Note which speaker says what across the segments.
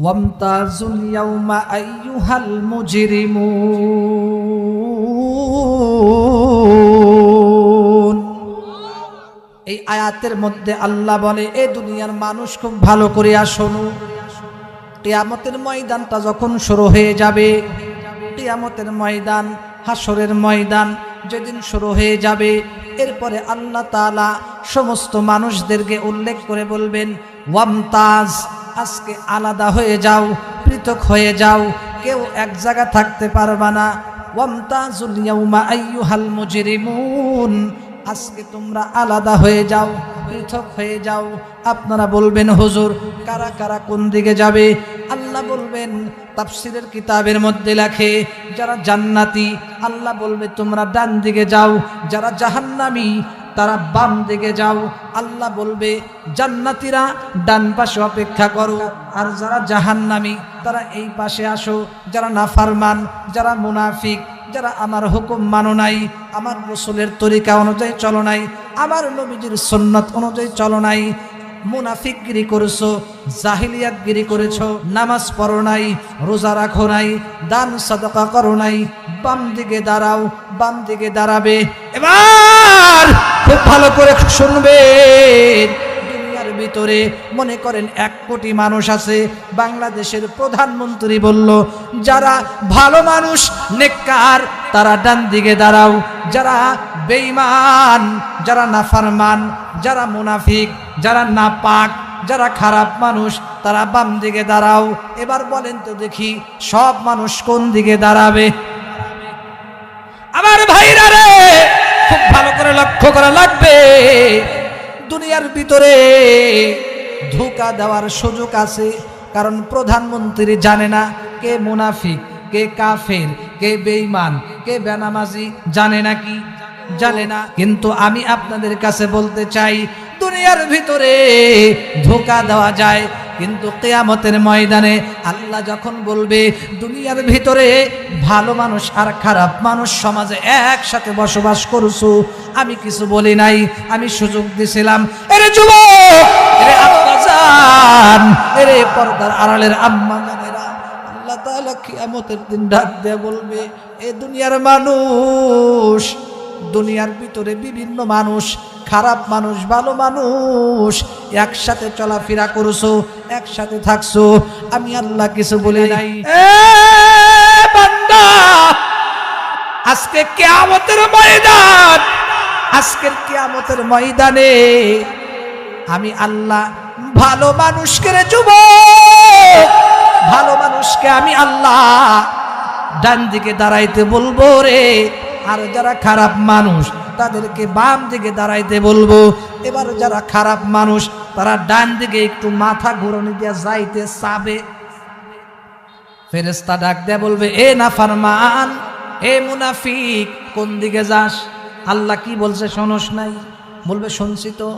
Speaker 1: ওয়ামতাজুল ইয়াউমা আইয়ুহাল মুজরিমুন। এই আয়াতের মধ্যে আল্লাহ বলে, এ দুনিয়ার মানুষ খুব ভালো করে শোনো, কিয়ামতের ময়দানটা যখন শুরু হয়ে যাবে, কিয়ামতের ময়দান, হাসরের ময়দান যেদিন শুরু হয়ে যাবে, এরপরে আল্লাহ তাআলা সমস্ত মানুষদেরকে উল্লেখ করে বলবেন, ওয়ামতাজ, আজকে আলাদা হয়ে যাও, পৃথক হয়ে যাও, কেউ এক জায়গা থাকতে পারবা না। ওয়ামতাজুল ইয়াউমা আইয়ুহাল মুজরিমুন, আজকে তোমরা আলাদা হয়ে যাও, পৃথক হয়ে যাও। আপনারা বলবেন, হুজুর কারা কারা কোন দিকে যাবে? আল্লাহ বলবেন, তাফসীরের কিতাবের মধ্যে লেখে, যারা জান্নাতি আল্লাহ বলবে তোমরা ডান দিকে যাও, যারা জাহান্নামী তারা বাম দিকে যাও। আল্লাহ বলবে জান্নাতীরা ডান পাশে অপেক্ষা করো, আর যারা জাহান্নামী তারা এই পাশে আসো। যারা নাফরমান, যারা মুনাফিক, যারা আমার হুকুম মানো নাই, আমার রাসূলের তরিকা অনুযায়ী চলো নাই, আমার নবীজির সুন্নাত অনুযায়ী চলো নাই, মুনাফিকগিরি করেছো, জাহিলিয়াতগিরি করেছো, নামাজ পড়ো নাই, রোজা রাখো নাই, দান সাদাকা করো নাই, বাম দিকে দাঁড়াও, বাম দিকে দাঁড়াবে। এবার খুব ভালো করে শুনবেন, দুনিয়ার ভিতরে মনে করেন 1 কোটি মানুষ আছে, বাংলাদেশের প্রধানমন্ত্রী বলল, যারা ভালো মানুষ নেককার তারা ডান দিকে দাঁড়াও, যারা বেঈমান, যারা নাফরমান, যারা মুনাফিক, যারা নাপাক, যারা খারাপ মানুষ তারা বাম দিকে দাঁড়াও। এবার বলেন তো দেখি, সব মানুষ কোন দিকে দাঁড়াবে? আমার ভাইরা রে, খুব ভালো করে লক্ষ্য করা লাগবে। দুনিয়ার ভিতরে ধোঁকা দেওয়ার সুযোগ আছে, কারণ প্রধানমন্ত্রী জানে না কে মুনাফিক, কে কাফের, কে বেঈমান, কে বেনামাজি, জানে নাকি? জানে না। কিন্তু আমি আপনাদের কাছে বলতে চাই, দুনিয়ার ভিতরে ধোঁকা দেওয়া যায়, কিন্তু কিয়ামতের ময়দানে আল্লাহ যখন বলবে দুনিয়ার ভিতরে ভালো মানুষ আর খারাপ মানুষ সমাজে একসাথে বসবাস করছো, আমি কিছু বলি নাই, আমি সুযোগ দিছিলাম। এরে যুবক, এরে আব্বাজান, এরে পর্দার আড়ালের আম্মা জানেরা, আল্লাহ তাআলা কিয়ামতের দিন ডাক দিয়ে বলবে, এ দুনিয়ার মানুষ, দুনিয়ার ভিতরে বিভিন্ন মানুষ, খারাপ মানুষ, ভালো মানুষ, একসাথে চলাফেরা করছো, একসাথে থাকছো, আমি আল্লাহ কিছু বলি নাই। এ বান্দা, আজকে কিয়ামতের ময়দান, আজকের কিয়ামতের ময়দানে আমি আল্লাহ ভালো মানুষকে, রে যুবক, ভালো মানুষকে আমি আল্লাহ ডান দিকে দাঁড়াইতে বলবো রে, আর যারা খারাপ মানুষ তাদেরকে বাম দিকে দাঁড়াইতে বলবো। এবার যারা খারাপ মানুষ তারা ডান দিকে একটু মাথা ঘুরনি দিয়ে যাইতে চাবে। ফেরেশতা ডাক দিয়ে বলবে, এ নাফরমান, এ মুনাফিক, কোন দিকে যাস? আল্লাহ কি বলছে শোনস নাই? বলবে শুনছি তো।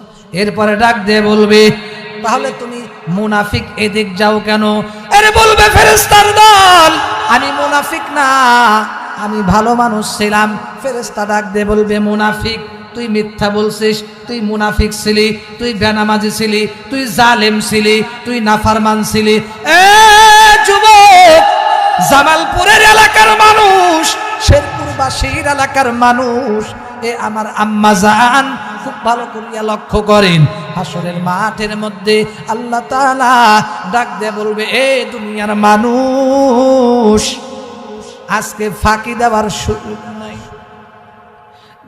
Speaker 1: এরপরে ডাক দিয়ে বলবে, তাহলে তুমি মুনাফিক এদিক যাও কেন? আরে বলবে ফেরেশতার দল, আমি মুনাফিক না, আমি ভালো মানুষ ছিলাম। ফেরেশতা ডাক দিয়ে বলবে, মুনাফিক, তুই মিথ্যা বলছিস, তুই মুনাফিক ছিলি, তুই বেনামাজি ছিলি, তুই জালেম ছিলি, তুই নাফরমান ছিলি। এ যুবক, জামালপুরের এলাকার মানুষ, শেরপুরবাসীর এলাকার মানুষ, এ আমার আম্মা জান, খুব ভালো করিয়া লক্ষ্য করেন, হাসরের মাঠের মধ্যে আল্লাহ তাআলা ডাক দিয়ে বলবে, এ দুনিয়ার মানুষ, আজকে ফাঁকি দেওয়ার সুযোগ নাই।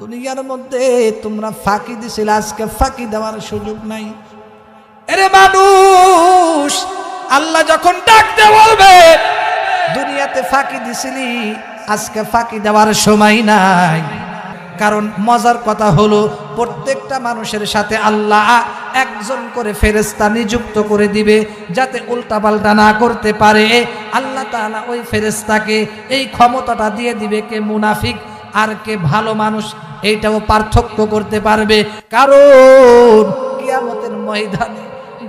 Speaker 1: দুনিয়ার মধ্যে তোমরা ফাঁকি দিছিলে, আজকে ফাঁকি দেওয়ার সুযোগ নাই। এরে মানুষ, আল্লাহ যখন ডাক দিয়ে বলবে, দুনিয়াতে ফাঁকি দিছিলি, আজকে ফাঁকি দেওয়ার সময় নাই। কারণ মজার কথা হলো, প্রত্যেকটা মানুষের সাথে আল্লাহ একজন করে ফেরেশতা নিযুক্ত করে দিবে, যাতে উল্টাপাল্টা না করতে পারে। আল্লাহ তাআলা ওই ফেরেশতাকে এই ক্ষমতাটা দিয়ে দিবে, কে মুনাফিক আর কে ভালো মানুষ এইটাও পার্থক্য করতে পারবে। কারণ কিয়ামতের ময়দানে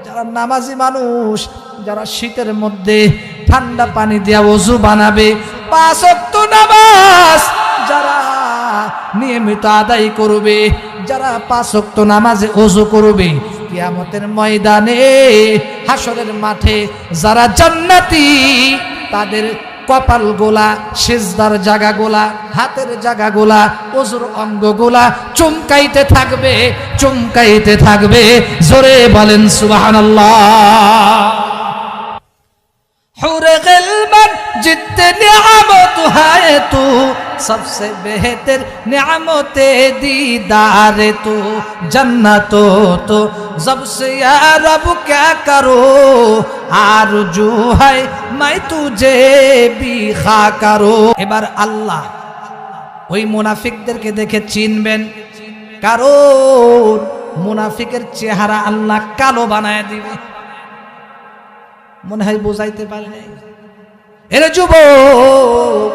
Speaker 1: যারা নামাজি মানুষ, যারা শীতের মধ্যে ঠান্ডা পানি দিয়ে ওযু বানাবে, 5 ওয়াক্ত নামাজ যারা নিয়মিত আদায় করবে, যারা 5 ওয়াক্ত নামাজে ওযু করবে, কিয়ামতের ময়দানে হাসরের মাঠে যারা জান্নাতি তাদের কপাল গোলা, সিজদার জায়গা গোলা, হাতের জায়গা গোলা, ওজুর অঙ্গ গোলা চমকাইতে থাকবে, চমকাইতে থাকবে। জোরে বলেন সুবহানাল্লাহ। हुरे गिलमन जितने नियामत है तू सबसे बेहतर नियामते दीदार तू जन्नतो तो जब से या रब क्या करो आरजू है मैं तुझे भी खा करो। এবার আল্লাহ ওই মুনাফিকদেরকে দেখে চিনবেন, কারণ মুনাফিকের চেহারা আল্লাহ কালো বানায় দিবে। মনে হয় বোঝাইতে পারে নাই। এরে যুবক,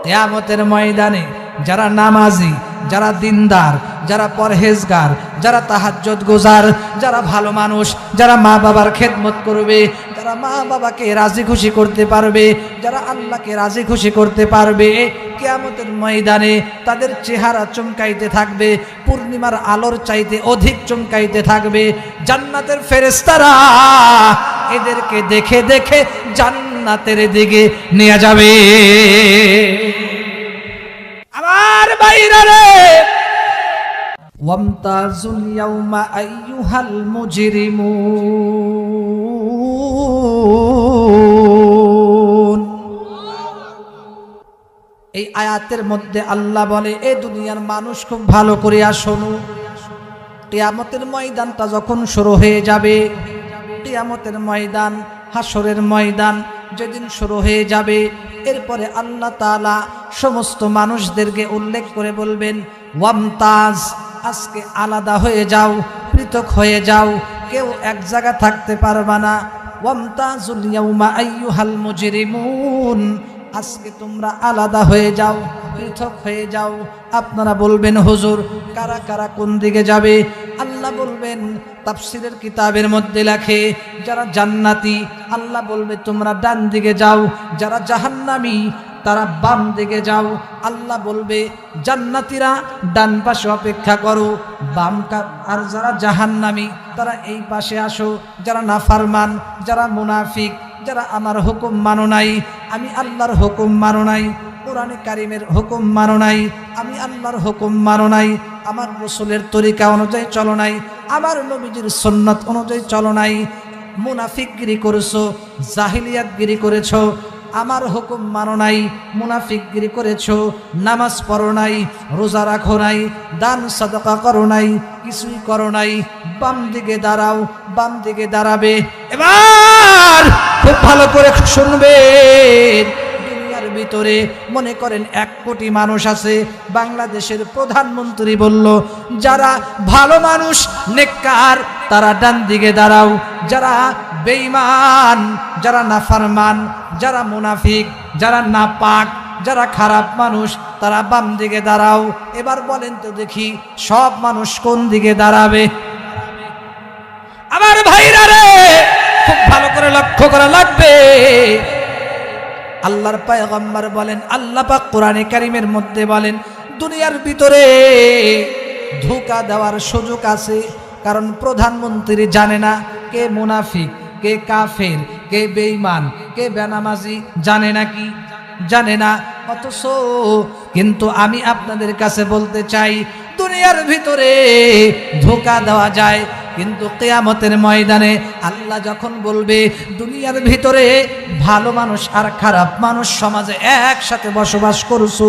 Speaker 1: কিয়ামতের ময়দানে যারা নামাজি, যারা দিনদার, যারা পরহেজগার, যারা তাহাজ্জুদ গুজার, যারা ভালো মানুষ, যারা মা বাবার খেদমত করবে, যারা মা বাবাকে রাজি খুশি করতে পারবে, যারা আল্লাহকে রাজি খুশি করতে পারবে, কিয়ামতের ময়দানে তাদের চেহারা চমকাইতে থাকবে, পূর্ণিমার আলোর চাইতে অধিক চমকাইতে থাকবে। জান্নাতের ফেরেশতারা এদেরকে দেখে দেখে জান্নাতের দিকে নিয়ে যাবে। আমার ভাইরা রে, ওয়ামতাজুল ইয়াউমা আইয়ুহাল মুজরিমুন। এই আয়াতের মধ্যে আল্লাহ বলে, এ দুনিয়ার মানুষ খুব ভালো করে শোনো, কিয়ামতের ময়দানটা যখন শুরু হয়ে যাবে, কিয়ামতের ময়দান, হাসরের ময়দান যেদিন শুরু হয়ে যাবে, এরপরে আল্লাহ তাআলা সমস্ত মানুষদেরকে উল্লেখ করে বলবেন, ওয়ামতাজ, আজকে আলাদা হয়ে যাও, পৃথক হয়ে যাও, কেউ এক জায়গা থাকতে পারবা না। ওয়ামতাজুল ইয়াউমা আইয়ুহাল মুজরিমুন, আজকে তোমরা আলাদা হয়ে যাও, পৃথক হয়ে যাও। আপনারা বলবেন, হুজুর কারা কারা কোন দিকে যাবে? আল্লাহ বলবেন, তাফসীরের কিতাবের মধ্যে লেখে, যারা জান্নাতি আল্লাহ বলবে তোমরা ডান দিকে যাও, যারা জাহান্নামী তারা বাম দিকে যাও। আল্লাহ বলবে জান্নাতীরা ডান পাশে অপেক্ষা করো, আর যারা জাহান্নামী তারা এই পাশে আসো। যারা নাফরমান, যারা মুনাফিক, যারা আমার হুকুম মানো নাই, আমি আল্লাহর হুকুম মানো নাই, কোরআনে কারিমের হুকুম মানো নাই, আমি আল্লাহর হুকুম মানো নাই, আমার রাসূলের তরিকা অনুযায়ী চলো নাই, আমার নবীজির সুন্নাত অনুযায়ী চলো নাই, মুনাফিকগিরি করেছো, জাহিলিয়াতগিরি করেছো, আমার হুকুম মানো নাই, মুনাফিকগিরি করেছো, নামাজ পড়ো নাই, রোজা রাখো নাই, দান সাদাকা করো নাই, কিছুই করো নাই, বাম দিকে দাঁড়াও, বাম দিকে দাঁড়াবে। এবার খুব ভালো করে শুনবেন, দুনিয়ার ভিতরে মনে করেন 1 কোটি মানুষ আছে, বাংলাদেশের প্রধানমন্ত্রী বলল, যারা ভালো মানুষ নেককার তারা ডান দিকে দাঁড়াও, যারা বেঈমান, যারা নাফরমান, যারা মুনাফিক, যারা নাপাক, যারা খারাপ মানুষ তারা বাম দিকে দাঁড়াও। এবার বলেন তো দেখি, সব মানুষ কোন দিকে দাঁড়াবে? আমার ভাইরা রে, খুব ভালো করে লক্ষ্য করা লাগবে। আল্লাহর পয়গম্বর বলেন, আল্লাহ পাক কোরআনে কারীমের মধ্যে বলেন, দুনিয়ার ভিতরে ধোঁকা দেওয়ার সুযোগ আছে, কারণ প্রধানমন্ত্রী জানে না কে মুনাফিক, কে কাফের, কে বেঈমান, কে বেনামাজি, জানে নাকি? জানে না। অথচ কিন্তু আমি আপনাদের কাছে বলতে চাই, দুনিয়ার ভিতরে ধোঁকা দেওয়া যায়, কিন্তু কিয়ামতের ময়দানে আল্লাহ যখন বলবে দুনিয়ার ভিতরে ভালো মানুষ আর খারাপ মানুষ সমাজে একসাথে বসবাস করছো,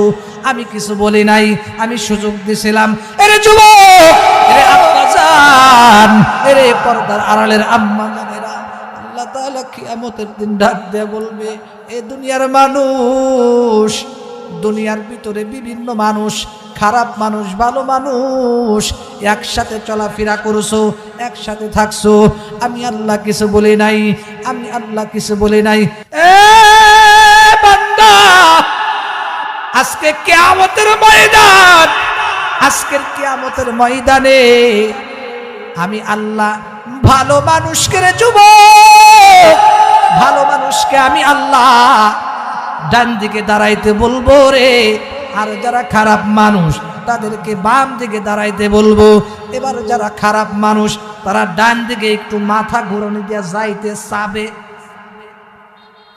Speaker 1: আমি কিছু বলি নাই, আমি সুযোগ দিয়েছিলাম। এরে যুবক, এরে আব্বাজান, এরে পর্দার আড়ালের আম্মা জানেরা, আল্লাহ তাআলা কিয়ামতের দিন ডাক দিয়ে বলবে, এ দুনিয়ার মানুষ, দুনিয়ার ভিতরে বিভিন্ন মানুষ, খারাপ মানুষ, ভালো মানুষ একসাথে চলাফেরা করছো, একসাথে থাকছো, আমি আল্লাহ কিছু বলি নাই, আমি আল্লাহ কিছু বলি নাই। এ বান্দা, আজকে কিয়ামতের ময়দান, আজকের কিয়ামতের ময়দানে আমি আল্লাহ ভালো মানুষকে, রে যুবক, ভালো মানুষকে আমি আল্লাহ ডান দিকে দাঁড়াইতে বলবো রে, আর যারা খারাপ মানুষ তাদেরকে বাম দিকে দাঁড়াইতে বলবো। এবার যারা খারাপ মানুষ তারা ডান দিকে একটু মাথা ঘুরানি দিয়া যাইতে চাবে।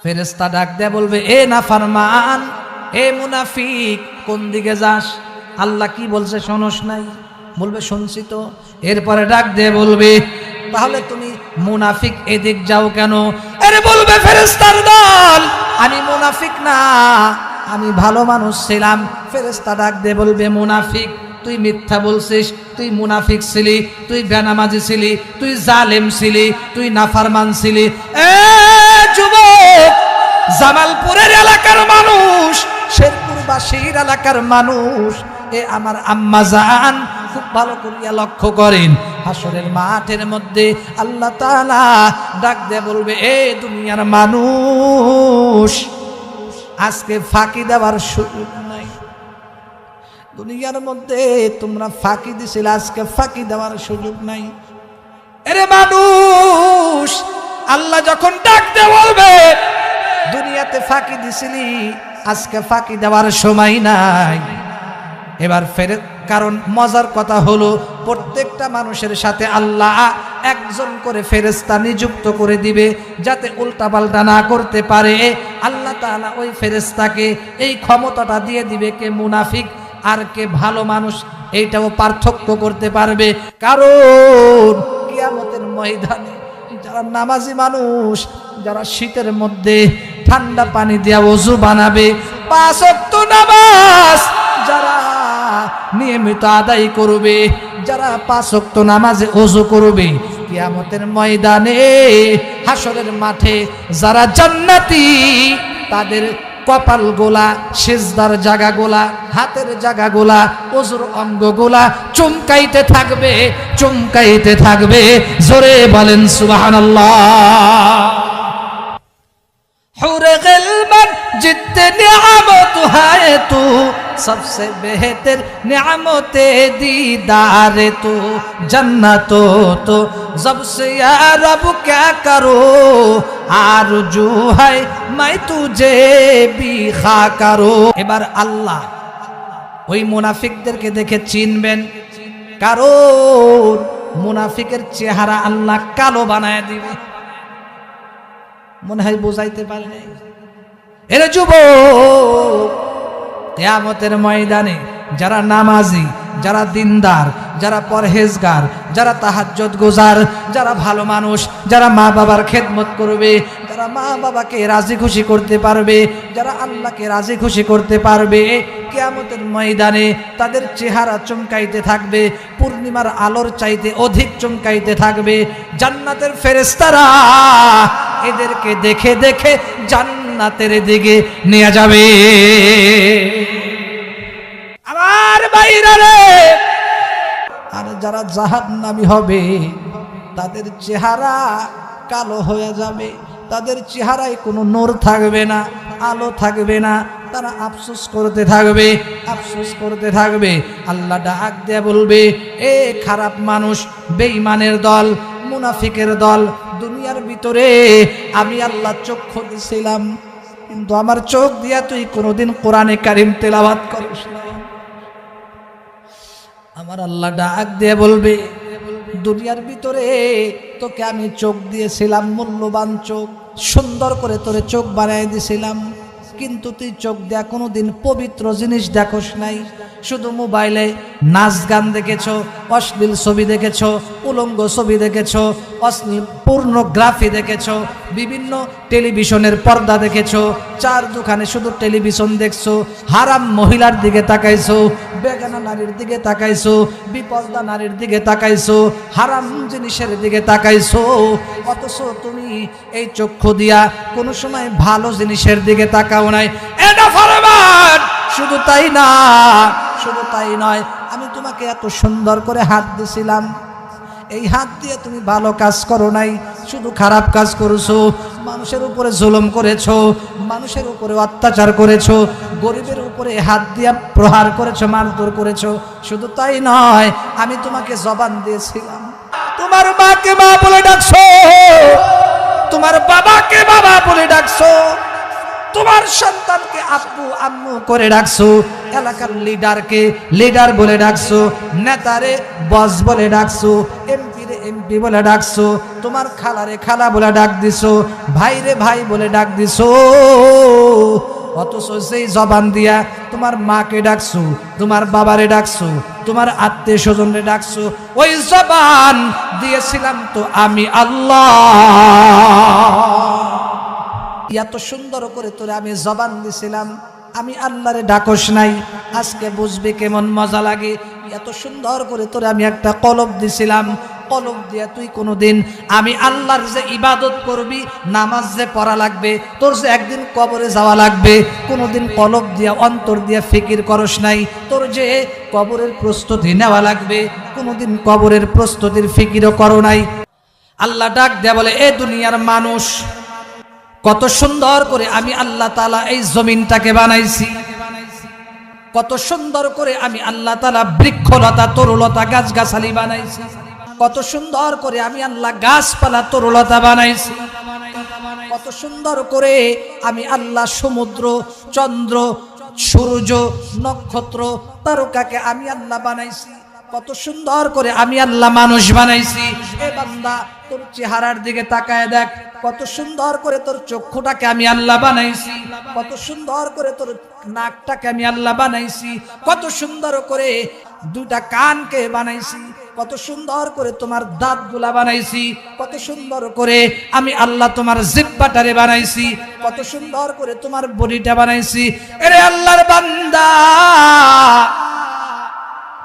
Speaker 1: ফেরেশতা ডাক দেয়া বলবে, এ নাফরমান, এ মুনাফিক, কোন দিকে যাস? আল্লাহ কি বলছে শোনস নাই? বলবে শুনছি তো। এরপরে ডাক দিয়ে বলবে, তাহলে তুমি মুনাফিক এদিক যাও কেন? আরে বলবে, ফেরেশতার দল, আমি মুনাফিক না, আমি ভালো মানুষ ছিলাম। ফেরেশতা ডাক দিয়ে বলবে, মুনাফিক, তুই মিথ্যা বলছিস, তুই মুনাফিক ছিলি, তুই বেনামাজি ছিলি, তুই জালেম ছিলি, তুই নাফরমান ছিলি। এ যুবক, জামালপুরের এলাকার মানুষ, শেরপুরবাসীর এলাকার মানুষ, এ আমার আম্মা জান, খুব ভালো করিয়া লক্ষ্য করেন। হাসরের মাঠের মধ্যে আল্লাহ তাআলা ডাক দিয়ে বলবে, এ দুনিয়ার মানুষ, আজকে ফাঁকি দেওয়ার সুযোগ নাই। দুনিয়ার মধ্যে তোমরা ফাঁকি দিছিলে, আজকে ফাঁকি দেওয়ার সুযোগ নাই। এরে মানুষ, আল্লাহ যখন ডাক দিয়ে বলবে, দুনিয়াতে ফাঁকি দিছিলি, আজকে ফাঁকি দেওয়ার সময় নাই। এবার ফেরে, কারণ মজার কথা হলো, প্রত্যেকটা মানুষের সাথে আল্লাহ একজন করে ফেরেশতা নিযুক্ত করে দিবে, যাতে উল্টাপাল্টা না করতে পারে। আল্লাহ তাআলা ওই ফেরেশতাকে এই ক্ষমতাটা দিয়ে দিবে, কে মুনাফিক আর কে ভালো মানুষ এইটাও পার্থক্য করতে পারবে। কারণ কিয়ামতের ময়দানে যারা নামাজি মানুষ, যারা শীতের মধ্যে ঠান্ডা পানি দিয়ে ওযু বানাবে, 5 ওয়াক্ত নামাজ যারা নিয়মিত আদায় করবে, যারা 5 ওয়াক্ত নামাজে ওযু করবে, কিয়ামতের ময়দানে হাসরের মাঠে যারা জান্নাতি, তাদের কপাল গোলা, সিজদার জায়গা গোলা, হাতের জায়গা গোলা, ওযুর অঙ্গ গোলা চমকাইতে থাকবে, চমকাইতে থাকবে। জোরে বলেন সুবহানাল্লাহ। हुरे गिलमत जितने नियामत है तू, सबसे बेहतर नियामते दीदार तू, जन्नतो तो जब से या रब क्या करो, आरजू है मैं तुझे भी खा करो। এবার আল্লাহ ওই মুনাফিকদেরকে দেখে চিনবেন, কারণ মুনাফিকের চেহারা আল্লাহ কালো বানায় দিবে। মনে হয় বোঝাইতে পারে নাই। এর যুবক, কিয়ামতের ময়দানে যারা নামাজি, যারা দিনদার, যারা পরহেজগার, যারা তাহাজ্জুদ গুজার, যারা ভালো মানুষ, যারা মা বাবার খেদমত করবে, যারা মা বাবাকে রাজি খুশি করতে পারবে, যারা আল্লাহকে রাজি খুশি করতে পারবে, কিয়ামতের ময়দানে তাদের চেহারা চমকাইতে থাকবে, পূর্ণিমার আলোর চাইতে অধিক চমকাইতে থাকবে। জান্নাতের ফেরেশতারা এদেরকে দেখে দেখে জান্নাতের দিকে নিয়ে যাবে। আমার বাইরে রে, আর যারা জাহান্নামী হবে তাদের চেহারা কালো হয়ে যাবে, তাদের চেহারায় কোনো নূর থাকবে না, আলো থাকবে না, তারা আফসোস করতে থাকবে, আফসোস করতে থাকবে। আল্লাহ ডাক দিয়ে বলবে, এ খারাপ মানুষ, বেঈমানের দল, মুনাফিকের দল, দুনিয়ার ভিতরে আমি আল্লাহ চক্ষু দিয়েছিলাম, কিন্তু আমার চোখ দিয়া তুই কোনোদিন কোরআনে কারিম তেলাওয়াত করিস না। আমার আল্লাহ ডাক দিয়ে বলবে, দুনিয়ার ভিতরে তোকে আমি চোখ দিয়েছিলাম, মূল্যবান চোখ, সুন্দর করে তোরে চোখ বানাই দিয়েছিলাম, কিন্তু তুই চোখ দেয়া কোনোদিন পবিত্র জিনিস দেখোস নাই। শুধু মোবাইলে নাচ গান দেখেছো, অশ্লীল ছবি দেখেছো, উলঙ্গ ছবি দেখেছো, অশ্লীল পর্নোগ্রাফি দেখেছো, বিভিন্ন টেলিভিশনের পর্দা দেখেছো, চার দোকানে শুধু টেলিভিশন দেখছো, হারাম মহিলার দিকে তাকাইছো, বেগানা নারীর দিকে তাকাইছো, বিপর্দা নারীর দিকে তাকাইছো, হারাম জিনিসের দিকে তাকাইছো। অথচ তুমি এই চক্ষু দিয়া কোনো সময় ভালো জিনিসের দিকে তাকাও নাই। এটা ফরমান। শুধু তাই না, শুধু তাই নয়, আমি তোমাকে এত সুন্দর করে হাত দিছিলাম, এই হাত দিয়ে তুমি ভালো কাজ করো নাই, শুধু খারাপ কাজ করেছো, মানুষের উপরে জুলুম করেছো, মানুষের উপরে অত্যাচার করেছো, গরিবের উপরে হাত দিয়ে প্রহার করেছো, মারধর করেছো। শুধু তাই নয়, আমি তোমাকে জবান দিয়েছিলাম, তোমার মাকে মা বলে ডাকছো, তোমার বাবাকে বাবা বলে ডাকছো, তোমার সন্তানকে আব্বু আম্মু করে ডাকছো, এলাকার লিডারকে লিডার বলে ডাকছো, নেতারে বস বলে ডাকছো, এমপি রে এমপি বলে ডাকছো, তোমার খালারে খালা বলে ডাক দিছো, ভাইরে ভাই বলে ডাক দিছো। অথচ সেই জবান দিয়া তোমার মাকে ডাকছো, তোমার বাবারে ডাকছো, তোমার আত্মীয় স্বজনরে ডাকছো, ওই জবান দিয়েছিলাম তো আমি আল্লাহ। এত সুন্দর করে তোরে আমি জবান দিছিলাম, আমি আল্লাহরে ডাকস নাই। আজকে বুঝবি কেমন মজা লাগে। এত সুন্দর করে তোরে আমি একটা কলব দিছিলাম, কলব দিয়া তুই কোনোদিন আমি আল্লাহর যে ইবাদত করবি, নামাজ যে পড়া লাগবে, তোর যে একদিন কবরে যাওয়া লাগবে, কোনোদিন কলব দিয়া অন্তর দিয়া ফিকির করস নাই। তোর যে কবরের প্রস্তুতি নেওয়া লাগবে, কোনোদিন কবরের প্রস্তুতির ফিকিরও করো নাই। আল্লাহ ডাক দেয়া বলে, এ দুনিয়ার মানুষ, কত সুন্দর করে আমি আল্লাহ তাআলা এই জমিনটাকে বানাইছি, কত সুন্দর করে আমি আল্লাহ তাআলা বৃক্ষলতা তরুলতা গাছগাছালি বানাইছি, কত সুন্দর করে আমি আল্লাহ গাছপালা তরুলতা বানাইছি, কত সুন্দর করে আমি আল্লাহ সমুদ্র চন্দ্র সূর্য নক্ষত্র তারকাকে আমি আল্লাহ বানাইছি, কত সুন্দর করে আমি আল্লাহ মানুষ বানাইছি। এ বান্দা, তোর চেহারার দিকে তাকায় দেখ, কত সুন্দর করে তোর চক্ষুটাকে আমি আল্লাহ বানাইছি, কত সুন্দর করে তোর নাকটাকে আমি আল্লাহ বানাইছি, কত সুন্দর করে দুটা কানকে বানাইছি, কত সুন্দর করে তোমার দাঁতগুলা বানাইছি, কত সুন্দর করে আমি আল্লাহ তোমার জিহ্বাটারে বানাইছি, কত সুন্দর করে তোমার বডিটা বানাইছি। এরে আল্লাহর বান্দা,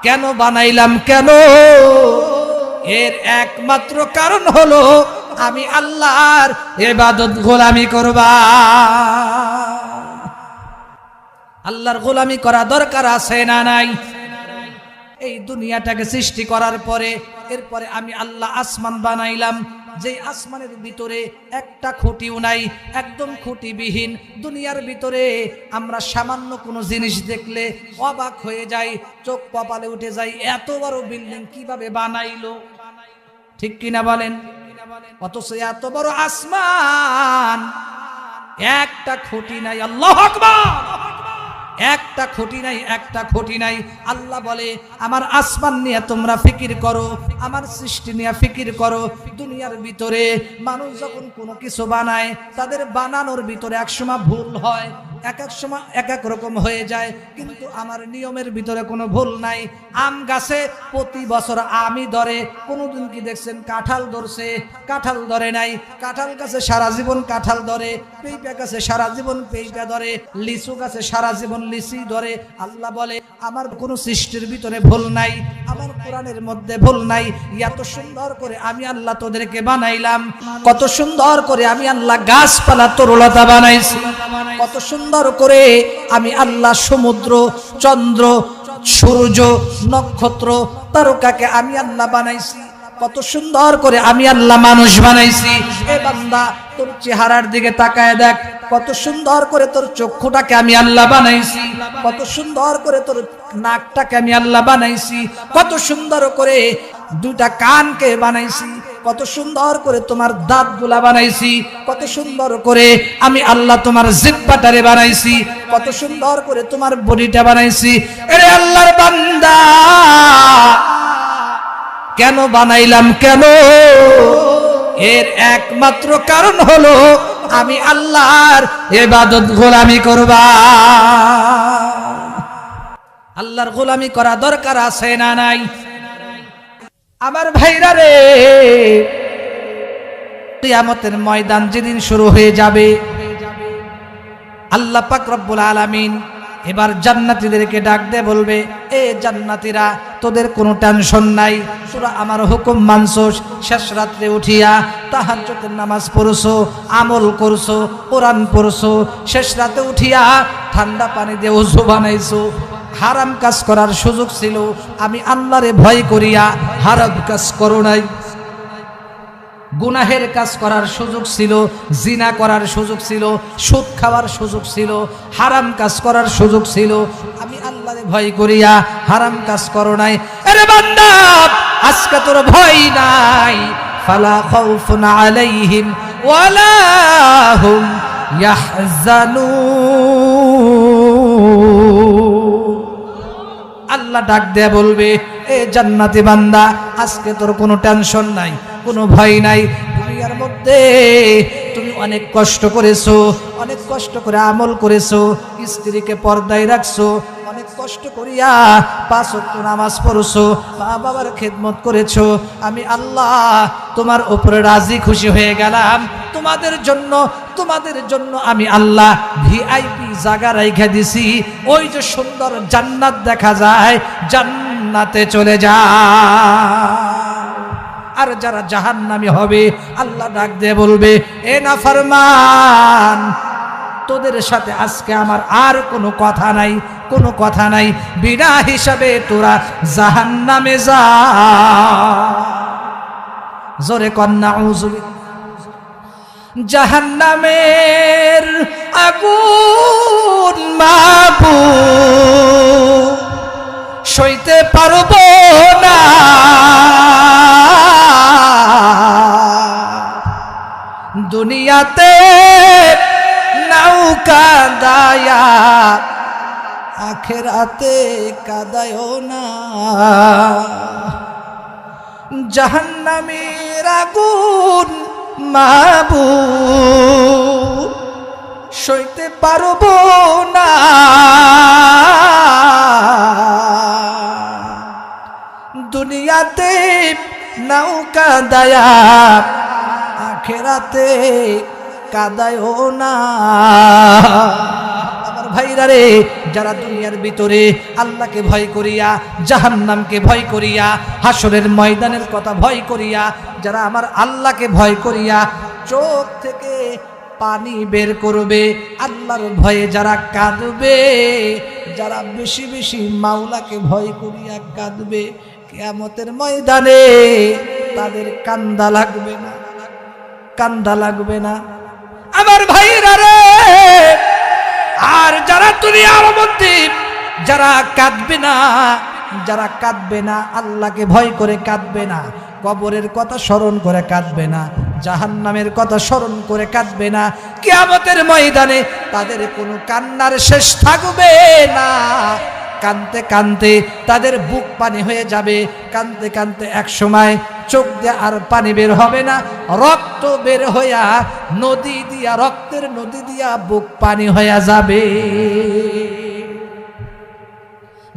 Speaker 1: কেন বানাইলাম কেন? এর একমাত্র কারণ হলো আমি আল্লাহর ইবাদত গোলামি করবা। আল্লাহর গোলামি করা দরকার আছে না নাই? এই দুনিয়াটাকে সৃষ্টি করার পরে এরপরে আমি আল্লাহ আসমান বানাইলাম, যে আসমানের ভিতরে একটা খুঁটিও নাই, একদম খুঁটিবিহীন। দুনিয়ার ভিতরে আমরা সামান্য কোনো জিনিস দেখলে অবাক হয়ে যাই, চোখ কপালে উঠে যায়, এত বড় বিল্ডিং কিভাবে বানাইলো, ঠিক কিনা বলেন? অথচ এত বড় আসমান, একটা খুঁটি নাই। আল্লাহু আকবার! একটা খুঁটি নাই, একটা খুঁটি নাই। আল্লাহ বলে, আমার আসমান নিয়ে তোমরা ফিকির করো, আমার সৃষ্টি নিয়ে ফিকির করো। দুনিয়ার ভিতরে মানুষ যখন কোনো কিছু বানায়, তাদের বানানোর ভিতরে একসময় ভুল হয়, এক এক সময় এক এক রকম হয়ে যায়, কিন্তু আমার নিয়মের ভিতরে কোনো ভুল নাই। আম গাছে প্রতি বছর আমই ধরে, কোনোদিন কি দেখছেন কাঁঠাল ধরছে? কাঁঠাল ধরে নাই। কাঁঠাল গাছে সারা জীবন কাঁঠাল ধরে, পেঁপা গাছে সারা জীবন পেঁপা ধরে, লিচু গাছে সারা জীবন লিচি ধরে। আল্লাহ বলে, আমার কোনো সৃষ্টির ভিতরে ভুল নাই, আমার কোরআনের মধ্যে ভুল নাই। এত সুন্দর করে আমি আল্লাহ তোদেরকে বানাইলাম, কত সুন্দর করে আমি আল্লাহ গাছপালা তরুলতা বানাইছি, কত সুন্দর করে আমি আল্লাহ সমুদ্র চন্দ্র সূর্য নক্ষত্র তারকাকে আমি আল্লাহ বানাইছি, কত সুন্দর করে আমি আল্লাহ মানুষ বানাইছি। এ বান্দা, তোর চেহারার দিকে তাকায় দেখ, কত সুন্দর করে তোর চক্ষুটাকে আমি আল্লাহ বানাইছি, কত সুন্দর করে তোর নাকটাকে আমি আল্লাহ বানাইছি, কত সুন্দর করে দুটা কানকে বানাইছি, কত সুন্দর করে তোমার দাঁতগুলা বানাইছি, কত সুন্দর করে আমি আল্লাহ তোমার জিহ্বাটারে বানাইছি, কত সুন্দর করে তোমার বডিটা বানাইছি। এরে আল্লাহর বান্দা, কেন বানাইলাম কেন? এর একমাত্র কারণ হলো আমি আল্লাহর ইবাদত গোলামি করবা। আল্লাহর গোলামি করা দরকার আছে না নাই? আমার ভাইরা রে, কিয়ামতের ময়দান যেদিন শুরু হয়ে যাবে, আল্লাহ পাক রব্বুল আলামিন এবার জান্নাতীদেরকে ডাক দিয়ে বলবে, এ জান্নাতীরা, তোদের কোনো টেনশন নাই, তোরা আমার হুকুম মানছস, শেষ রাত্রে উঠিয়া তাহাজ্জুদের নামাজ পড়ছো, আমল করছো, কোরআন পড়ছো, শেষ রাতে উঠিয়া ঠান্ডা পানি দিয়ে ওযু বানাইছো। হারাম কাজ করার সুযোগ ছিল, আমি আল্লাহরে ভয় করিয়া হারাম কাজ করো নাই। গুনাহের কাজ করার সুযোগ ছিল, জিনা করার সুযোগ ছিল, সুদ খাওয়ার সুযোগ ছিল, হারাম কাজ করার সুযোগ ছিল, আমি আল্লাহরে ভয় করিয়া হারাম কাজ করো নাই। আরে বান্দা, আজকে তোর ভয় নাই, ফালা খাউফুন আলাইহিম ওয়ালা হুম ইয়াহজানুন। আল্লাহ ডাক দেয়া বলবে, এ জান্নাতি বান্দা, আজকে তোর কোনো টেনশন নাই, কোনো ভয় নাই। দুনিয়ার মধ্যে তুমি অনেক কষ্ট করেছো, অনেক কষ্ট করে আমল করেছো, স্ত্রীকে পর্দায় রাখছো, অনেক কষ্ট করিয়া 5 ওয়াক্ত নামাজ পড়ছো, মা বাবার খেদমত করেছো। আমি আল্লাহ তোমার উপরে রাজি খুশি হয়ে গেলাম। তোমাদের জন্য আমি আল্লাহ ভিআইপি জায়গা রাইখা দিছি। ওই যে সুন্দর জান্নাত দেখা যায়, জান্নাতে চলে যায়। আর যারা জাহান্নামী হবে, আল্লাহ ডাক দিয়ে বলবে, এ নাফরমান, তোদের সাথে আজকে আমার আর কোনো কথা নাই, কোনো কথা নাই। বিনা হিসাবে তোরা জাহান্নামে যা। জোরে কন্যা উযুবিল্লাহ। জাহান্নামের আগুন মাবুদ সইতে পারবো না। দুনিয়াতে নৌকা দায়া, আখিরাতে কাদায়ও না। জাহান্নামের আগুন মাবুদ সইতে পারবো না। দুনিয়াতে নৌকা দায়া, আখিরাতে কাদায়ও না। আমার ভাইরা রে, যারা দুনিয়ার ভিতরে আল্লাহকে ভয় করিয়া, জাহান্নামকে ভয় করিয়া, হাসরের ময়দানের কথা ভয় করিয়া, যারা আমার আল্লাহকে ভয় করিয়া চোখ থেকে পানি বের করবে, আল্লাহর ভয়ে যারা কাঁদবে, যারা বেশি বেশি মাওলাকে ভয় করিয়া কাঁদবে, কিয়ামতের ময়দানে তাদের কান্দা লাগবে না, কান্দা লাগবে না। আমার ভাইরা রে, আর যারা দুনিয়ার মধ্যে যারা কাঁদবে না, যারা কাঁদবে না, আল্লাহকে ভয় করে কাঁদবে না, কবরের কথা স্মরণ করে কাঁদবে না, জাহান্নামের কথা স্মরণ করে কাঁদবে না, কিয়ামতের ময়দানে তাদের কোনো কান্নার শেষ থাকবে না। কানতে কানতে তাদের বুক পানি হয়ে যাবে, কানতে কানতে এক সময় চোখ দিয়ে আর পানি বের হবে না, রক্ত বের হইয়া নদী দিয়া, রক্তের নদী দিয়া বুক পানি হইয়া যাবে।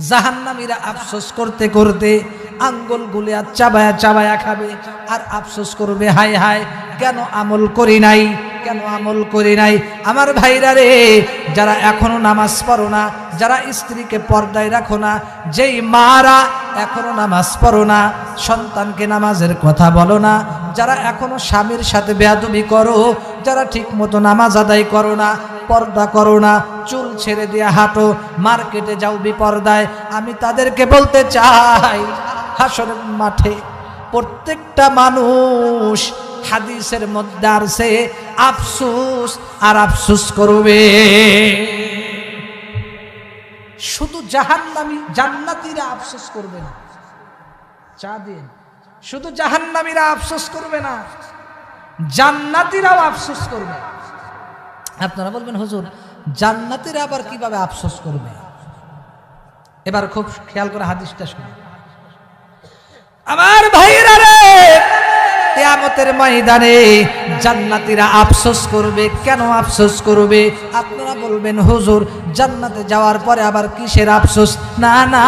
Speaker 1: জাহান্নামীরা আফসোস করতে করতে আঙ্গুল গুলিয়া চাবায়া চাবায়া খাবে, আর আফসোস করবে, হায় হায়, কেন আমল করি নাই, কেন আমল করি নাই। আমার ভাইরা রে, যারা এখনো নামাজ পড়ো না, যারা স্ত্রীকে পর্দায় রাখো না, যেই মারা এখনো নামাজ পড়ো না, সন্তানকে নামাজের কথা বলো না, যারা এখনো স্বামীর সাথে বেয়াদবি করো, যারা ঠিক মতো নামাজ আদায় করো না, পর্দা করো না, চুল ছেড়ে দিয়ে হাঁটো, মার্কেটে যাও বিপর্দায়, আমি তাদেরকে বলতে চাই, হাসরের মাঠে প্রত্যেকটা মানুষ, হাদিসের মধ্যে আছে, আফসোস আর আফসোস করবে। শুধু জাহান্নামী, জান্নাতীরা আফসোস করবে না। চা দিন, শুধু জাহান্নামীরা আফসোস করবে না, জান্নাতীরাও আফসোস করবে। আপনারা বলবেন, হুজুর জান্নাতীরা আবার কিভাবে আফসোস করবে? এবার খুব খেয়াল করে হাদিসটা শুনুন। আমার ভাইরা রে, কিয়ামতের ময়দানে জান্নাতীরা আফসোস করবে। কেন আফসোস করবে? আপনারা বলবেন, হুজুর জান্নাতে যাওয়ার পরে আবার কিসের আফসোস? না না,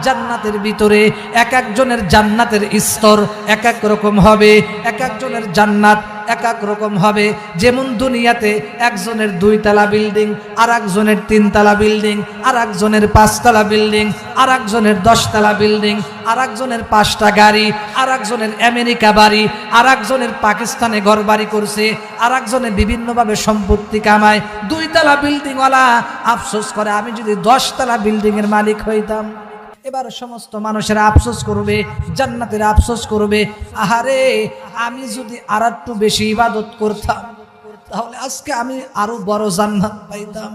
Speaker 1: জান্নাতের ভিতরে এক একজনের জান্নাতের স্তর এক এক রকম হবে, এক একজনের জান্নাত এক এক রকম হবে। যেমন দুনিয়াতে একজনের 2 তলা বিল্ডিং, আর একজনের 3 তলা বিল্ডিং, আর একজনের 5 তলা বিল্ডিং, আর একজনের 10 তলা বিল্ডিং, আর একজনের 5টা গাড়ি, আর একজনের আমেরিকা বাড়ি, আর একজনের পাকিস্তানে ঘর বাড়ি করছে, আর একজনের বিভিন্নভাবে সম্পত্তি কামায়। 2 তলা বিল্ডিংওয়ালা আফসোস করে, আমি যদি 10 তলা বিল্ডিং এর মালিক হইতাম। এবার সমস্ত মানুষেরা আফসোস করবে, জান্নাতের আফসোস করবে, আহারে আমি যদি আর একটু বেশি ইবাদত করতাম, তাহলে আজকে আমি আরো বড় জান্নাত পাইতাম।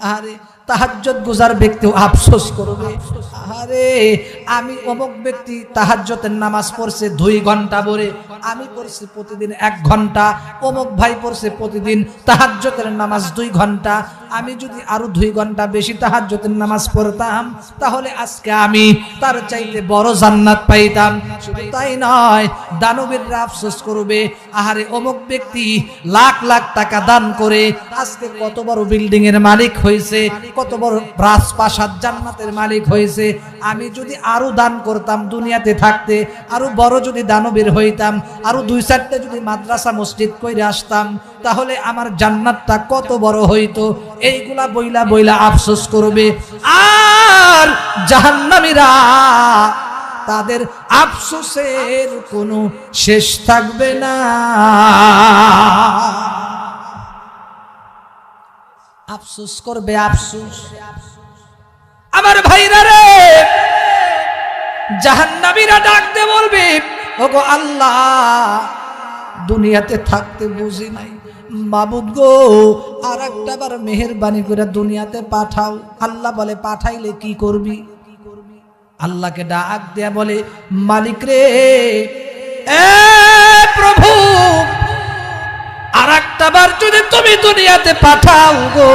Speaker 1: আহারে তাহাজ্জুদ গুজার ব্যক্তিও আফসোস করবে, আরে আমি অমুক ব্যক্তি তাহাজ্জুদের নামাজ পড়ছে 2 ঘন্টা ভরে, আমি পড়ছি প্রতিদিন 1 ঘন্টা, অমুক ভাই পড়ছে প্রতিদিন তাহাজ্জুদের নামাজ 2 ঘন্টা, আমি যদি আরো 2 ঘন্টা বেশি তাহাজ্জুদের নামাজ পড়তাম তাহলে আজকে আমি তার চাইতে বড় জান্নাত পাইতাম। শুধু তাই নয়, দানবীররা আফসোস করবে, আহারে অমুক ব্যক্তি লাখ লাখ টাকা দান করে আজকে কত বড় বিল্ডিং এর মালিক হয়েছে, কত বড় রাজপ্রাসাদ জান্নাতের মালিক হয়েছে, আমি যদি আরো দান করতাম দুনিয়াতে থাকতে, আরো বড় যদি দানবীর হইতাম, আরো 2-4টা যদি মাদ্রাসা মসজিদ কইরে আসতাম তাহলে আমার জান্নাতটা কত বড় হইতো। এইগুলা বইলা বইলা আফসোস করবে। আর জাহান্নামীরা তাদের আফসোসের কোনো শেষ থাকবে না। আফসোস করবে, আফসোস। আমার ভাইরা রে, জাহান্নামীরা ডাকতে বলবে, ওগো আল্লাহ, দুনিয়াতে থাকতে বুঝি নাই, মাবুদ গো আর একটা বার মেহেরবানি করে দুনিয়াতে পাঠাও। আল্লাহ বলে, পাঠাইলে কি করবি? আল্লাহকে ডাক দেয়া বলে, মালিক রে, এ প্রভু, আর একটা বার যদি তুমি দুনিয়াতে পাঠাও গো,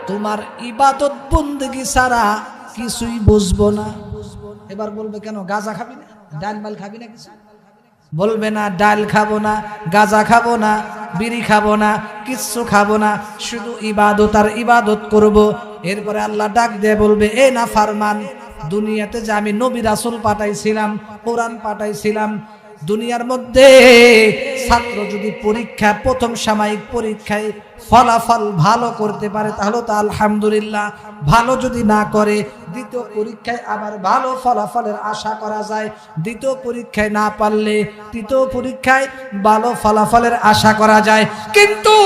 Speaker 1: তোমার ইবাদত বন্দেগী ছাড়া কিছুই বুঝবো না। এবার বলবে, কেন গাঁজা খাবি না, ডাল মাল খাবি না, কিছু বলবে না, ডাল খাবো না, গাঁজা খাবো না, বিড়ি খাবো না, কিচ্ছু খাবো না, শুধু ইবাদত আর ইবাদত করব। এরপরে আল্লাহ ডাক দিয়ে বলবে, এ না ফারমান, দুনিয়াতে যে আমি নবী রাসূল পাঠাইছিলাম, কোরআন পাঠাইছিলাম, দুনিয়ার মধ্যে ছাত্র যদি পরীক্ষা, প্রথম সাময়িক পরীক্ষায় ফলাফল ভালো করতে পারে তাহলে তো আলহামদুলিল্লাহ, ভালো যদি না করে দ্বিতীয় পরীক্ষায় আবার ভালো ফলাফলের আশা করা যায়, দ্বিতীয় পরীক্ষায় না পারলে তৃতীয় পরীক্ষায় ভালো ফলাফলের আশা করা যায়। কিন্তু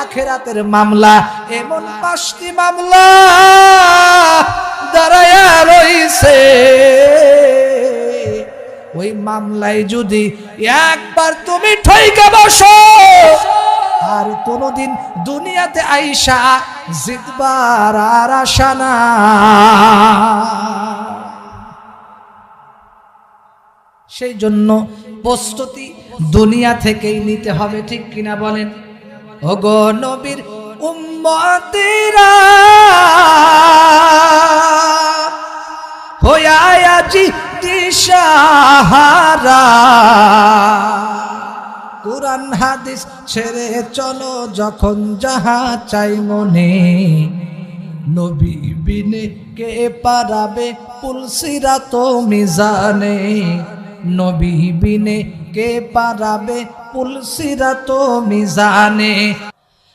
Speaker 1: আখিরাতের মামলা এমন 5টি মামলা দাঁড়ায়া রইছে, ওই মামলায় যদি একবার তুমি ঠইকা বসো আর কোনদিন দুনিয়াতে আইসা জিতবার আর আশা না। সেই জন্য প্রস্তুতি দুনিয়া থেকেই নিতে হবে, ঠিক কিনা বলেন? ওগো নবীর উম্মতেরা হইয়া আজি দিশাহারা, কুরআন হাদিস ছেড়ে চলো যখন যাহা চাই মনে, নবী বিনে কে পারাবে পুলসিরাত মিজানে, নবী বিনে কে পারাবে পুলসিরাত মিজানে।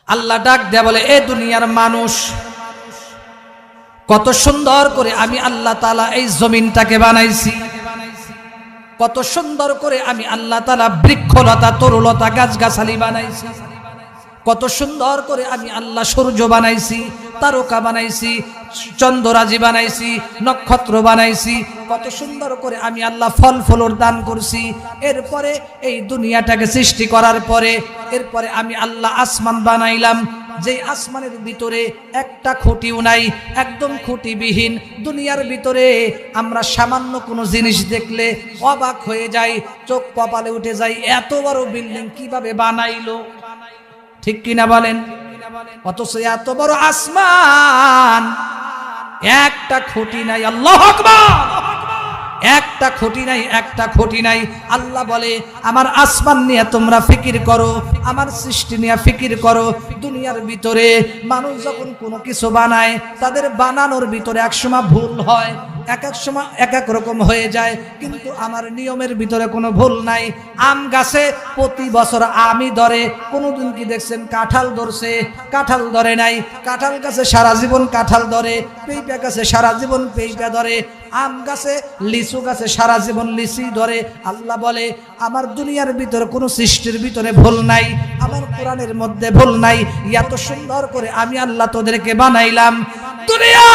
Speaker 1: আল্লাহ ডাক দেয়া বলে, এ দুনিয়ার মানুষ, কত সুন্দর করে আমি আল্লাহ তাআলা এই জমিনটাকে বানাইছি, কত সুন্দর করে আমি আল্লাহ তাআলা বৃক্ষলতা তরুলতা গাছগাছালি বানাইছি, কত সুন্দর করে আমি আল্লাহ সূর্য বানাইছি, তারকা বানাইছি, চন্দ্ররাজি বানাইছি, নক্ষত্র বানাইছি, কত সুন্দর করে আমি আল্লাহ ফল ফলর দান করছি। এরপরে এই দুনিয়াটাকে সৃষ্টি করার পরে এরপরে আমি আল্লাহ আসমান বানাইলাম, যে আসমানের ভিতরে একটা খুঁটিও নাই, একদম খুঁটিবিহীন। দুনিয়ার ভিতরে আমরা সামান্য কোনো জিনিস দেখলে অবাক হয়ে যাই, চোখ কপালে উঠে যায়, এত বড় বিল্ডিং কিভাবে বানাইলো, ঠিক কিনা বলেন? অথচ এত বড় আসমান, একটা খুঁটি নাই। আল্লাহু আকবার! একটা খুঁটি নাই, একটা খুঁটি নাই। আল্লাহ বলে, আমার আসমান নিয়ে তোমরা ফিকির করো, আমার সৃষ্টি নিয়ে ফিকির করো। দুনিয়ার ভিতরে মানুষ যখন কোনো কিছু বানায়, তাদের বানানোর ভিতরে একসময় ভুল হয়, এক এক সময় এক এক রকম হয়ে যায়, কিন্তু আমার নিয়মের ভিতরে কোনো ভুল নাই। আম গাছে প্রতি বছর আমই ধরে, কোনোদিন কি দেখছেন কাঁঠাল ধরছে? কাঁঠাল ধরে নাই। কাঁঠাল গাছে সারা জীবন কাঁঠাল ধরে, পেঁপে গাছে সারা জীবন পেঁপে ধরে, আম গাছে লিচু গাছে সারা জীবন লিচি ধরে। আল্লাহ বলে, আমার দুনিয়ার ভিতরে কোনো সৃষ্টির ভিতরে ভুল নাই, আমার কোরআনের মধ্যে ভুল নাই। এত সুন্দর করে আমি আল্লাহ তোদেরকে বানাইলাম। দুনিয়া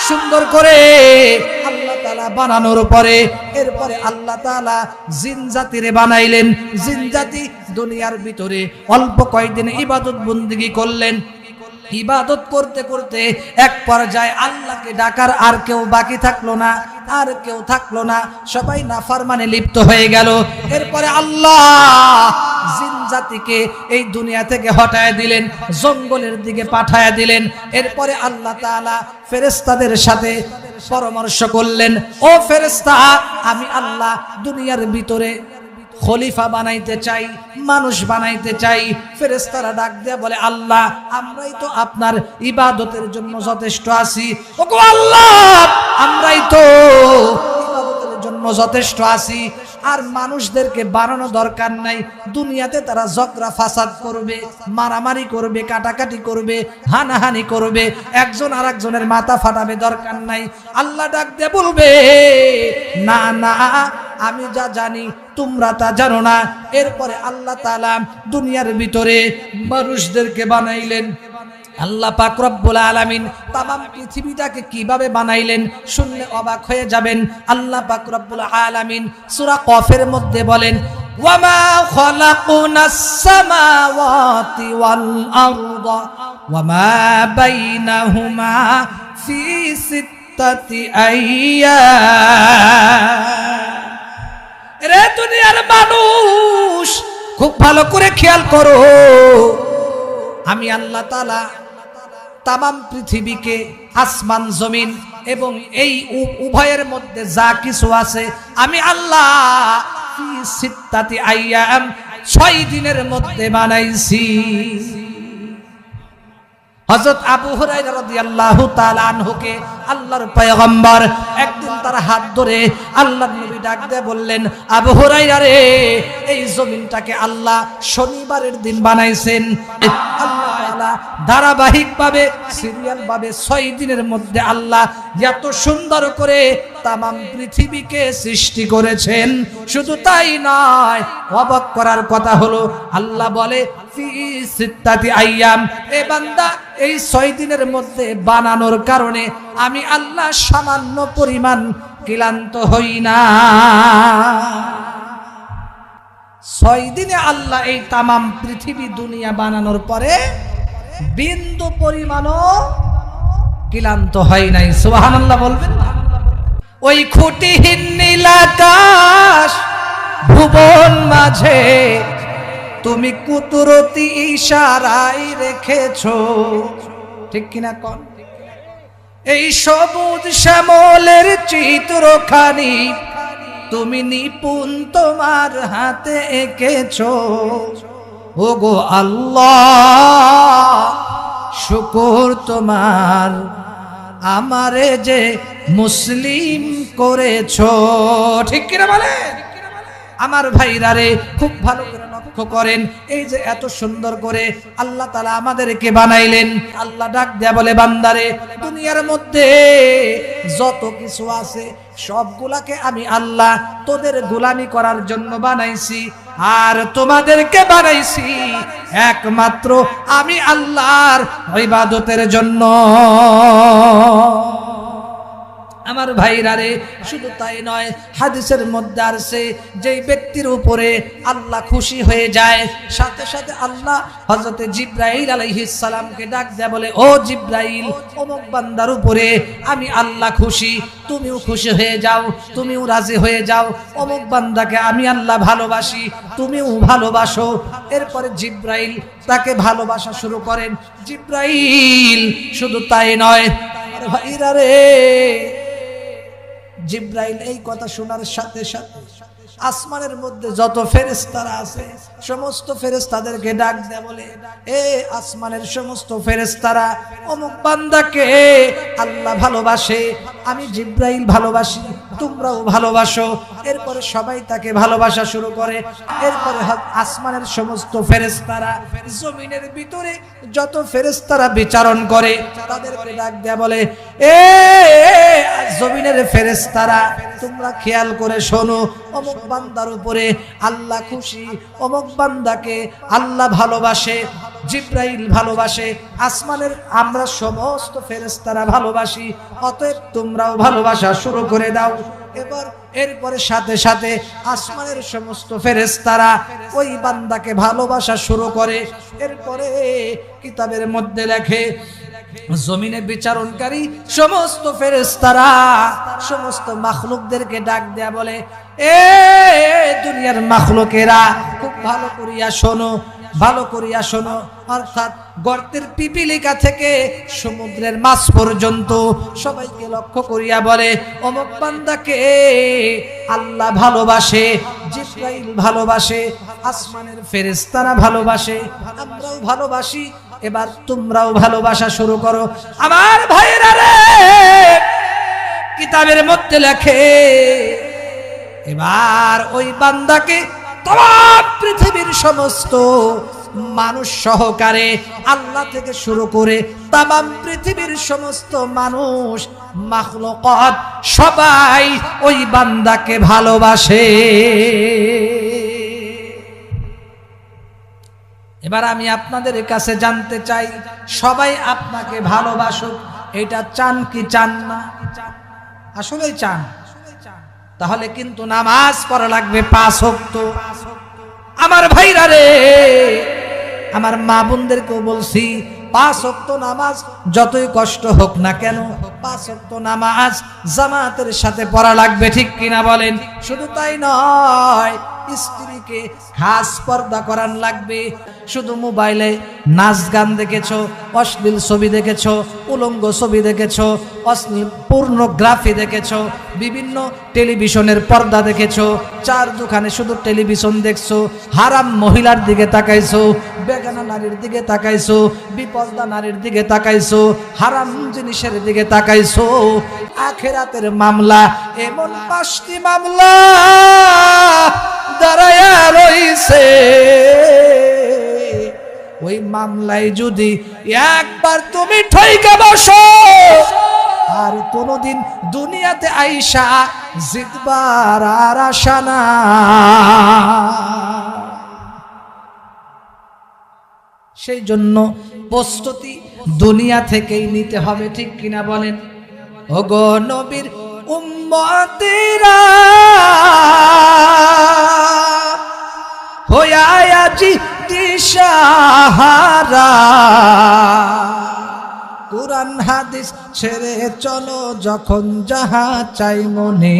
Speaker 1: সুন্দর করে আল্লাহ তাআলা বানানোর পরে এরপরে আল্লাহ তাআলা জিন জাতিরে বানাইলেন। জিন জাতি দুনিয়ার ভিতরে অল্প কয়েকদিন ইবাদত বন্দেগী করলেন, ইবাদত করতে করতে এক পর্যায়ে আল্লাহকে ডাকার আর কেউ বাকি থাকলো না, আর কেউ থাকলো না, সবাই নাফরমানে লিপ্ত হয়ে গেল। এরপরে আল্লাহ জিন জাতিকে এই দুনিয়া থেকে হটায় দিলেন, জঙ্গলের দিকে পাঠায় দিলেন। এরপরে আল্লাহ তাআলা ফেরেশতাদের সাথে পরামর্শ করলেন, ও ফেরেশতা, আমি আল্লাহ দুনিয়ার ভিতরে খলিফা বানাইতে চাই, মানুষ বানাইতে চাই। ফেরেশতারা ডাক দিয়ে বলে, আল্লাহ, আমরাই তো আপনার ইবাদতের জন্য যথেষ্ট আছি। ওগো আল্লাহ, আমরাই তো ইবাদতের জন্য যথেষ্ট আছি, আর মানুষদেরকে বানানো দরকার নাই। দুনিয়াতে তারা ঝগড়া ফাসাদ করবে, মারামারি করবে, কাটাকাটি করবে, হানাহানি করবে, একজন আর একজনের মাথা ফাটাবে, দরকার নাই। আল্লাহ ডাক দিয়ে বলবে, না না, আমি যা জানি তোমরা তা জানো না। এরপরে আল্লাহ তাআলা দুনিয়ার ভিতরে মানুষদেরকে বানাইলেন। আল্লাহ পাক রব্বুল আলামিন তামাম পৃথিবীটাকে কিভাবে বানাইলেন শুনলে অবাক হয়ে যাবেন। আল্লাহ পাক রব্বুল আলামিন সূরা কফের মধ্যে বলেন, ওয়ামা খালাকনাস সামাওয়াতি ওয়াল আরদা ওয়ামা বাইনাহুমা ফি সিত্তাতি আইয়াম। রে দুনিয়ার মানুষ, খুব ভালো করে খেয়াল করো, আমি আল্লাহ তাআলা তামাম পৃথিবীকে, আসমান জমিন এবং এই উভয়ের মধ্যে যা কিছু আছে, আমি আল্লাহ ফি সিত্তাতি আইয়াম, 6 দিনের মধ্যে বানাইছি। হযরত আবু হুরায়রা রাদিয়াল্লাহু তাআলা আনহুকে আল্লাহর পয়গম্বর একদিন তার হাত ধরে আল্লাহর নবী ডাক দিয়ে বললেন, আবু হুরায়রা রে, এই জমিনটাকে আল্লাহ শনিবারের দিন বানাইছেন। আল্লাহ তাআলা ধারাবাহিকভাবে, সিরিয়াল ভাবে 6 দিনের মধ্যে আল্লাহ এত সুন্দর করে তামাম পৃথিবীকে সৃষ্টি করেছেন। শুধু তাই নয়, অবাক করার কথা হলো, আল্লাহ বলে ফি সিত্তাতি আইয়াম, এ বান্দা, এই 6 দিনের মধ্যে বানানোর কারণে আমি আল্লাহ সামান্য পরিমাণ ক্লান্ত হই না। 6 দিনে আল্লাহ এই তামাম পৃথিবী দুনিয়া বানানোর পরে বিন্দু পরিমাণও ক্লান্ত হয় নাই। সুবহানাল্লাহ বলবেন না? ওই খুঁটিহীন নীল আকাশ ভুবন মাঝে তুমি কুদরতি ইশারায় রেখেছো, ঠিক কিনা কোন? এই সবুজ শ্যামলের চিত্রখানি তুমি নিপুণ তোমার হাতে এঁকেছো। ওগো আল্লাহ, শুকর তোমার, আমারে যে মুসলিম করেছো, ঠিক কিনা বলেন? আমার ভাইরা রে, খুব ভালো করে লক্ষ্য করেন, এই যে এত সুন্দর করে আল্লাহ তাআলা আমাদেরকে বানাইলেন। আল্লাহ ডাক দেয়া বলে, বান্দারে, দুনিয়ার মধ্যে যত কিছু আছে সবগুলাকে আমি আল্লাহ তোদের গোলামি করার জন্য বানাইছি, আর তোমাদেরকে বানাইছি একমাত্র আমি আল্লাহর ইবাদতের জন্য। আমার ভাইরা রে, শুধু তাই নয়, হাদিসের মধ্যে আছে যেই ব্যক্তির উপরে আল্লাহ খুশি হয়ে যায়, সাথে সাথে আল্লাহ হযরত জিবরাইল আলাইহিস সালামকে ডাক দেয়া বলে, ও জিবরাইল, অমুক বান্দার উপরে আমি আল্লাহ খুশি, তুমিও খুশি হয়ে যাও, তুমিও রাজি হয়ে যাও। অমুক বান্দাকে আমি আল্লাহ ভালোবাসি, তুমিও ভালোবাসো। এরপরে জিবরাইল তাকে ভালোবাসা শুরু করেন। জিবরাইল শুধু তাই নয়, আমার ভাইরা রে, জিবরাইল এই কথা শোনার সাথে সাথে আসমানের মধ্যে যত ফেরেশতারা আছে সমস্ত ফেরেশতাদেরকে ডাক দেয়া বলে, এ আসমানের সমস্ত ফেরেশতারা, অমুক বান্দাকে আল্লাহ ভালোবাসে, আমি জিবরাইল ভালোবাসি, তোমরাও ভালোবাসো। এরপরে সবাই তাকে ভালোবাসা শুরু করে। এরপরে আসমানের সমস্ত ফেরেশতারা, জমিনের ভিতরে যত ফেরেশতারা বিচরণ করে তাদেরকে ডাক দেয়া বলে, এ জমিনের ফেরেশতারা, তোমরা খেয়াল করে শোনো, অমুক বান্দার উপরে আল্লাহ খুশি, অমুক বান্দাকে আল্লাহ ভালোবাসে, জিবরাইল ভালোবাসে, আসমানের আমরা সমস্ত ফেরেশতারা ভালোবাসি, অতএব তোমরাও ভালোবাসা শুরু করে দাও। এবার এরপরে সাথে সাথে আসমানের সমস্ত ফেরেশতারা ওই বান্দাকে ভালোবাসা শুরু করে। এরপরে কিতাবের মধ্যে লেখে জমিনে বিচারণকারী সমস্ত ফেরেশতারা সমস্ত মাখলুকদেরকে ডাক দেয়া বলে, এ দুনিয়ার মাখলুকেরা খুব ভালো করিয়া শোনো, ভালো করিয়া শোনো। অর্থাৎ গর্তের পিপিলিকা থেকে সমুদ্রের মাছ পর্যন্ত সবাইকে লক্ষ্য করিয়া বলে, অমুক বান্দাকে আল্লাহ ভালোবাসে, জিবরাইল ভালোবাসে, আসমানের ফেরেশতারা ভালোবাসে, আমরাও ভালোবাসি। এবার তোমরাও ভালোবাসা শুরু করো। আমার ভাইরা রে, কিতাবের মধ্যে লেখে এবার ওই বান্দাকে তমাম পৃথিবীর সমস্ত মানুষ সহকারে আল্লাহ থেকে শুরু করে তমাম পৃথিবীর সমস্ত মানুষ মাখলুকাত সবাই ওই বান্দাকে ভালোবাসে। এবার আমি আপনাদের কাছে জানতে চাই, সবাই আপনাকে ভালোবাসুক, এটা চান কি চান না? আসলেই চান। তাহলে কিন্তু নামাজ পড়া লাগবে 5 ওয়াক্ত। আমার ভাইরা রে, আমার মা বোনদেরকেও বলছি, 5 ওয়াক্ত নামাজ যতই কষ্ট হোক না কেন 5 ওয়াক্ত নামাজ জামাতের সাথে পড়া লাগবে, ঠিক কিনা বলেন? শুধু তাই নয়, স্ত্রীকে খাস পর্দা করান লাগবে। শুধু মোবাইলে নাচ গান দেখেছো, অশ্লীল ছবি দেখেছো, উলঙ্গ ছবি দেখেছো, অশ্লীল পর্নোগ্রাফি দেখেছো, বিভিন্ন টেলিভিশনের পর্দা দেখেছো, চার দোকানে শুধু টেলিভিশন দেখছো, হারাম মহিলার দিকে তাকাইছো, বেগানা নারীর দিকে তাকাইছো, বিপর্দা নারীর দিকে তাকাইছো, হারাম জিনিসের দিকে তাকাইছো। আখিরাতের মামলা এমন 5টি মামলা দাঁড়ায়া রইছে, ওই মামলায় যদি একবার তুমি ঠইকা বসো আর কোনদিন দুনিয়াতে আইসা জিতবার আর আশা না। সেই জন্য প্রস্তুতি দুনিয়া থেকেই নিতে হবে, ঠিক কিনা বলেন? ওগো নবীর উম্মতেরা হইয়া আজি দিশাহারা, কুরআন হাদিস ছেড়ে চলো যখন যাহা চাই মনে,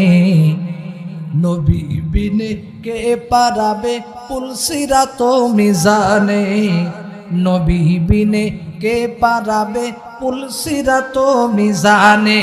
Speaker 1: নবী বিনে কে পারাবে পুল সিরাত মিজানে, নবী বিনে কে পারাবে পুল সিরাত মিজানে।